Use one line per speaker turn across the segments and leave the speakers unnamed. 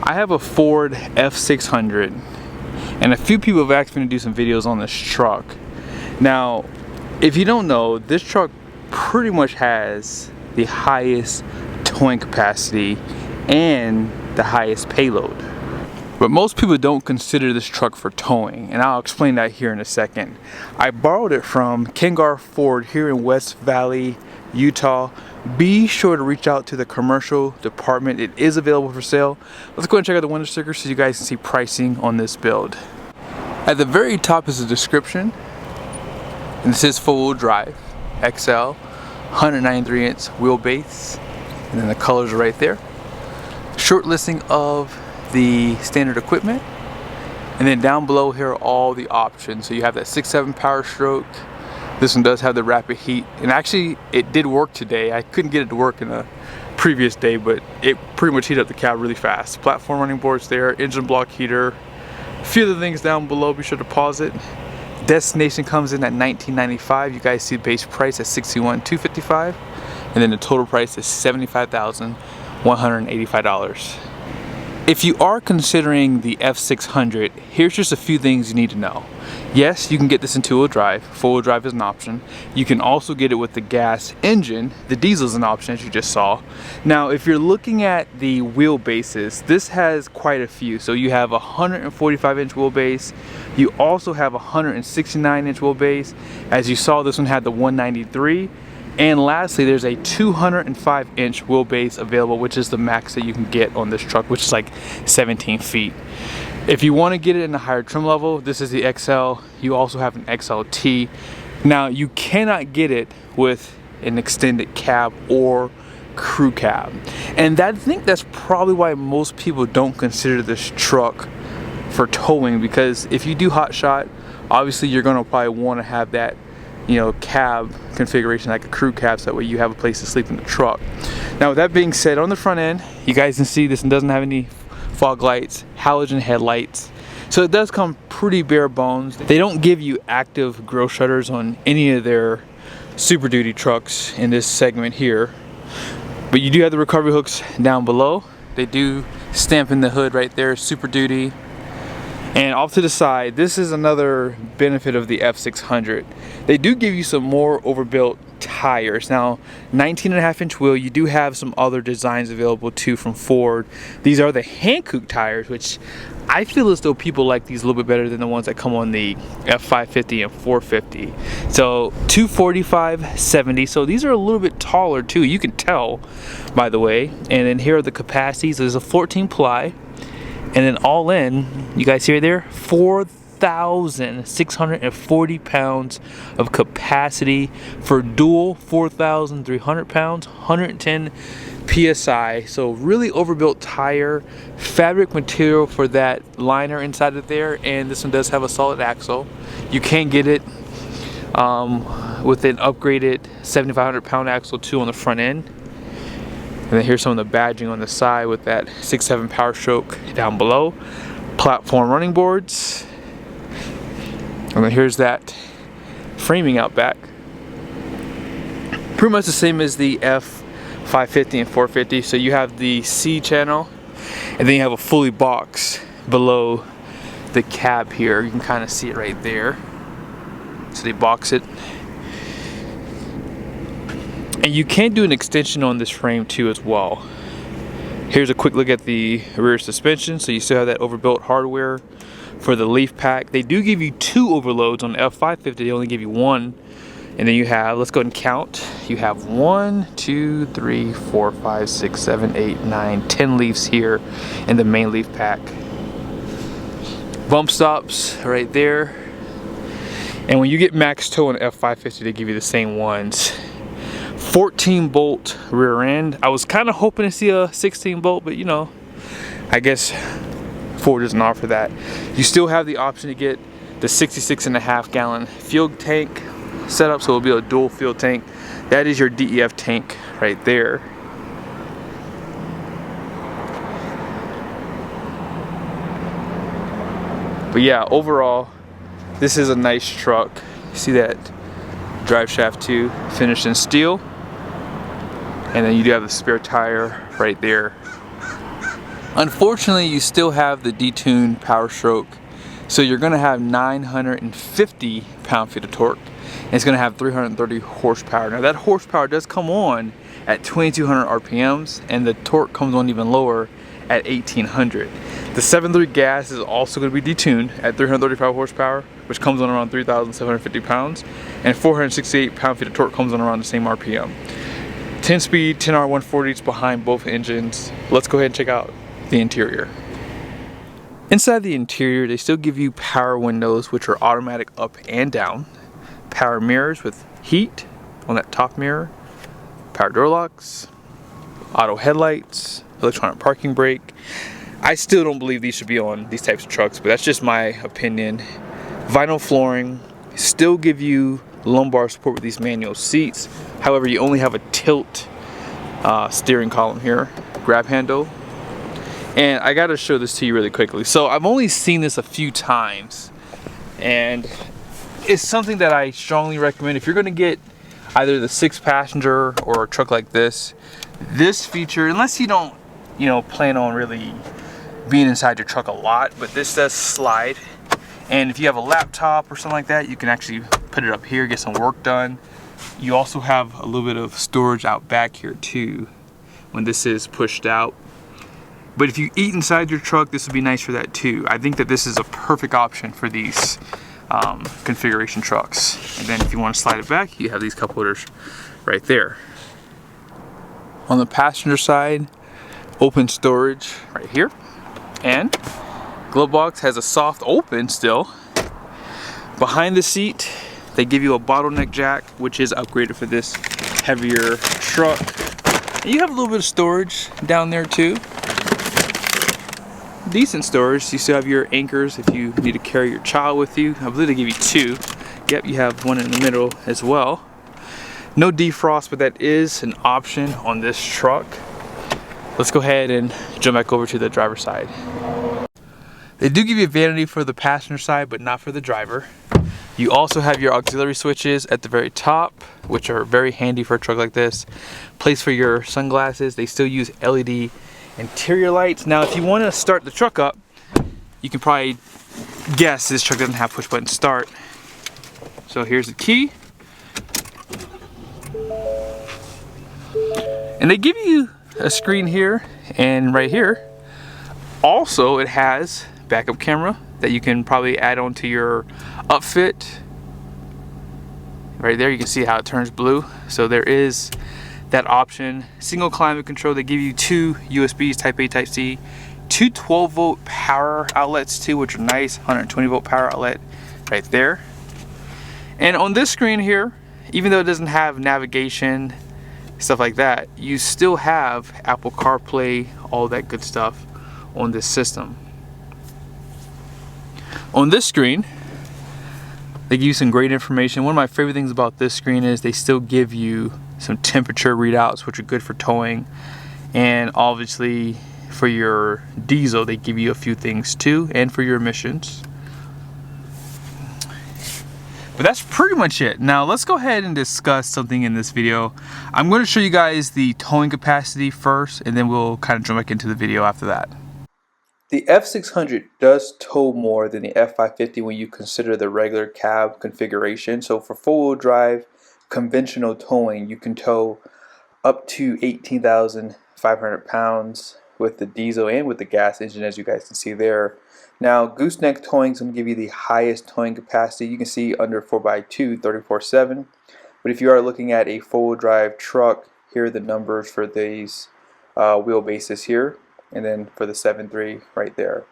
I have a Ford F600, and a few people have asked me to do some videos on this truck. Now, if you don't know, this truck pretty much has the highest towing capacity and the highest payload. But most people don't consider this truck for towing, and I'll explain that here in a second. I borrowed it from Kengar Ford here in West Valley, Utah. Be sure to reach out to the commercial department. It is available for sale. Let's go ahead and check out the window sticker so you guys can see pricing on this build. At the very top is a description, and this is four-wheel drive, XL, 193-inch wheelbase, and then the colors are right there. Short listing of the standard equipment, and then down below here are all the options. So you have that 6.7 power stroke. This one does have the rapid heat, and actually it did work today. I couldn't get it to work in a previous day, but it pretty much heated up the cab really fast. Platform running boards there, engine block heater, a few other things down below. Be sure to pause it. Destination comes in at $19.95. You guys see the base price at $61,255, and then the total price is $75,185. If you are considering the F600, here's just a few things you need to know. Yes, you can get this in two-wheel drive. Four-wheel drive is an option. You can also get it with the gas engine. The diesel is an option, as you just saw. Now, if you're looking at the wheelbases, this has quite a few. So you have a 145-inch wheelbase. You also have a 169-inch wheelbase. As you saw, this one had the 193. And lastly, there's a 205-inch wheelbase available, which is the max that you can get on this truck, which is like 17 feet. If you want to get it in a higher trim level, this is the XL. You also have an XLT. Now, you cannot get it with an extended cab or crew cab. And I think that's probably why most people don't consider this truck for towing, because if you do hot shot, obviously you're going to probably want to have that, you know, cab configuration like a crew cab, so that way you have a place to sleep in the truck. Now, with that being said, on the front end, you guys can see this one doesn't have any fog lights, halogen headlights, so it does come pretty bare bones. They don't give you active grille shutters on any of their Super Duty trucks in this segment here, but you do have the recovery hooks down below. They do stamp in the hood right there, Super Duty. And off to the side, this is another benefit of the F600. They do give you some more overbuilt tires. Now, 19.5-inch wheel, you do have some other designs available too from Ford. These are the Hankook tires, which I feel as though people like these a little bit better than the ones that come on the F550 and 450. So 245/70, so these are a little bit taller too, you can tell by the way. And then here are the capacities. There's a 14 ply. And then all in, you guys see right there, 4,640 pounds of capacity for dual 4,300 pounds, 110 PSI. So really overbuilt tire, fabric material for that liner inside of there. And this one does have a solid axle. You can get it with an upgraded 7,500 pound axle too on the front end. And then here's some of the badging on the side with that 6.7 power stroke down below. Platform running boards. And then here's that framing out back. Pretty much the same as the F550 and 450. So you have the C channel, and then you have a fully box below the cab here. You can kind of see it right there. So they box it. And you can do an extension on this frame too as well. Here's a quick look at the rear suspension. So you still have that overbuilt hardware for the leaf pack. They do give you two overloads. On the F550, they only give you one. And then you have, let's go ahead and count. You have 1, 2, 3, 4, 5, 6, 7, 8, 9, 10 leaves here in the main leaf pack. Bump stops right there. And when you get max tow on the F550, they give you the same ones. 14 bolt rear end. I was kind of hoping to see a 16 bolt, but you know, I guess Ford doesn't offer that. You still have the option to get the 66.5 gallon fuel tank setup, so it'll be a dual fuel tank. That is your DEF tank right there. But yeah, overall, this is a nice truck. You see that drive shaft too, finished in steel. And then you do have the spare tire right there. Unfortunately, you still have the detuned power stroke, so you're going to have 950 pound-feet of torque, and it's going to have 330 horsepower. Now that horsepower does come on at 2200 RPMs, and the torque comes on even lower at 1800. The 7.3 gas is also going to be detuned at 335 horsepower, which comes on around 3,750 pounds, and 468 pound-feet of torque comes on around the same RPM. 10-speed, 10R 140s behind both engines. Let's go ahead and check out the interior. Inside the interior, they still give you power windows, which are automatic up and down, power mirrors with heat on that top mirror, power door locks, auto headlights, electronic parking brake. I still don't believe these should be on these types of trucks, but that's just my opinion. Vinyl flooring, still give you lumbar support with these manual seats. However, you only have a tilt steering column here, grab handle. And I gotta show this to you really quickly. So I've only seen this a few times, and it's something that I strongly recommend if you're gonna get either the 6-passenger or a truck like this. This feature, unless you don't, plan on really being inside your truck a lot, but this does slide. And if you have a laptop or something like that, you can actually put it up here, get some work done. You also have a little bit of storage out back here too, when this is pushed out. But if you eat inside your truck, this would be nice for that too. I think that this is a perfect option for these configuration trucks. And then if you want to slide it back, you have these cup holders right there. On the passenger side, open storage right here. And glove box has a soft open still. Behind the seat, they give you a bottleneck jack, which is upgraded for this heavier truck. And you have a little bit of storage down there too. Decent storage. You still have your anchors if you need to carry your child with you. I believe they give you 2. Yep, you have one in the middle as well. No defrost, but that is an option on this truck. Let's go ahead and jump back over to the driver's side. They do give you a vanity for the passenger side, but not for the driver. You also have your auxiliary switches at the very top, which are very handy for a truck like this. Place for your sunglasses. They still use LED interior lights. Now if you want to start the truck up, you can probably guess this truck doesn't have push button start. So here's the key, and they give you a screen here and right here. Also, it has backup camera that you can probably add on to your upfit. Right there you can see how it turns blue, so there is that option. Single climate control. They give you 2 USBs, type A, type C, 2 12-volt power outlets too, which are nice. 120-volt power outlet right there. And on this screen here, even though it doesn't have navigation, stuff like that, you still have Apple CarPlay, all that good stuff on this system. On this screen, they give you some great information. One of my favorite things about this screen is they still give you some temperature readouts, which are good for towing. And obviously for your diesel, they give you a few things too, and for your emissions. But that's pretty much it. Now let's go ahead and discuss something in this video. I'm going to show you guys the towing capacity first, and then we'll kind of jump back into the video after that. The F600 does tow more than the F550 when you consider the regular cab configuration. So for four-wheel drive conventional towing, you can tow up to 18,500 pounds with the diesel and with the gas engine, as you guys can see there. Now gooseneck towing is going to give you the highest towing capacity. You can see under 4x2 34/7. But if you are looking at a four-wheel drive truck, here are the numbers for these wheelbases here, and then for the 7.3 right there.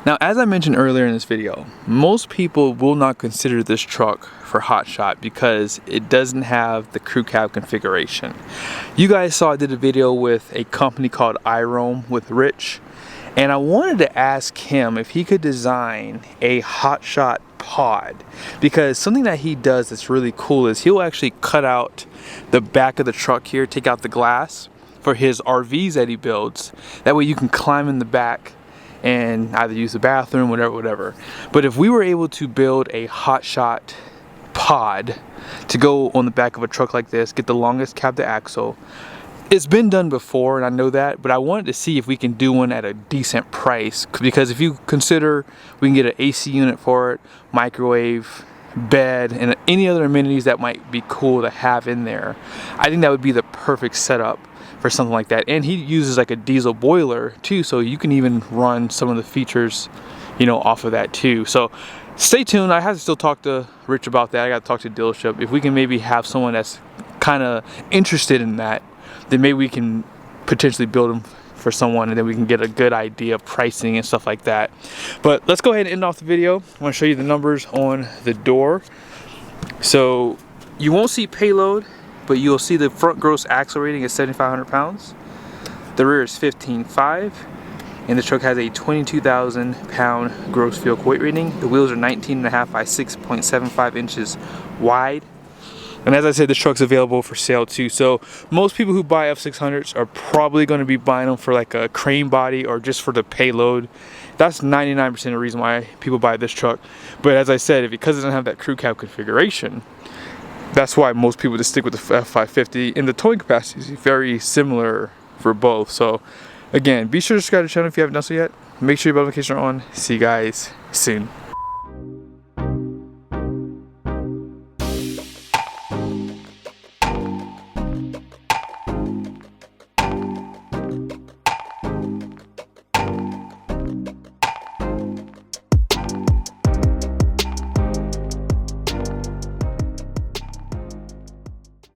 Now, as I mentioned earlier in this video, most people will not consider this truck for hotshot because it doesn't have the crew cab configuration. You guys saw I did a video with a company called iRoam with Rich, and I wanted to ask him if he could design a hotshot pod, because something that he does that's really cool is he'll actually cut out the back of the truck here, take out the glass for his RVs that he builds. That way you can climb in the back and either use the bathroom, whatever. But if we were able to build a hotshot pod to go on the back of a truck like this, get the longest cab to axle, It's been done before, and I know that, but I wanted to see if we can do one at a decent price, because if you consider we can get an AC unit for it, microwave, bed, and any other amenities that might be cool to have in there, I think that would be the perfect setup for something like that. And he uses like a diesel boiler too, so you can even run some of the features, you know, off of that too. So stay tuned. I have to still talk to Rich about that. I got to talk to the dealership. If we can maybe have someone that's kind of interested in that, then maybe we can potentially build them for someone, and then we can get a good idea of pricing and stuff like that. But let's go ahead and end off the video. I want to show you the numbers on the door. So you won't see payload, but you'll see the front gross axle rating is 7,500 pounds. The rear is 15.5, and the truck has a 22,000 pound gross vehicle weight rating. The wheels are 19.5 by 6.75 inches wide. And as I said, this truck's available for sale too. So most people who buy F600s are probably going to be buying them for like a crane body or just for the payload. That's 99% of the reason why people buy this truck. But as I said, because it doesn't have that crew cab configuration, that's why most people just stick with the F550. And the towing capacity is very similar for both. So again, be sure to subscribe to the channel if you haven't done so yet. Make sure your notifications are on. See you guys soon.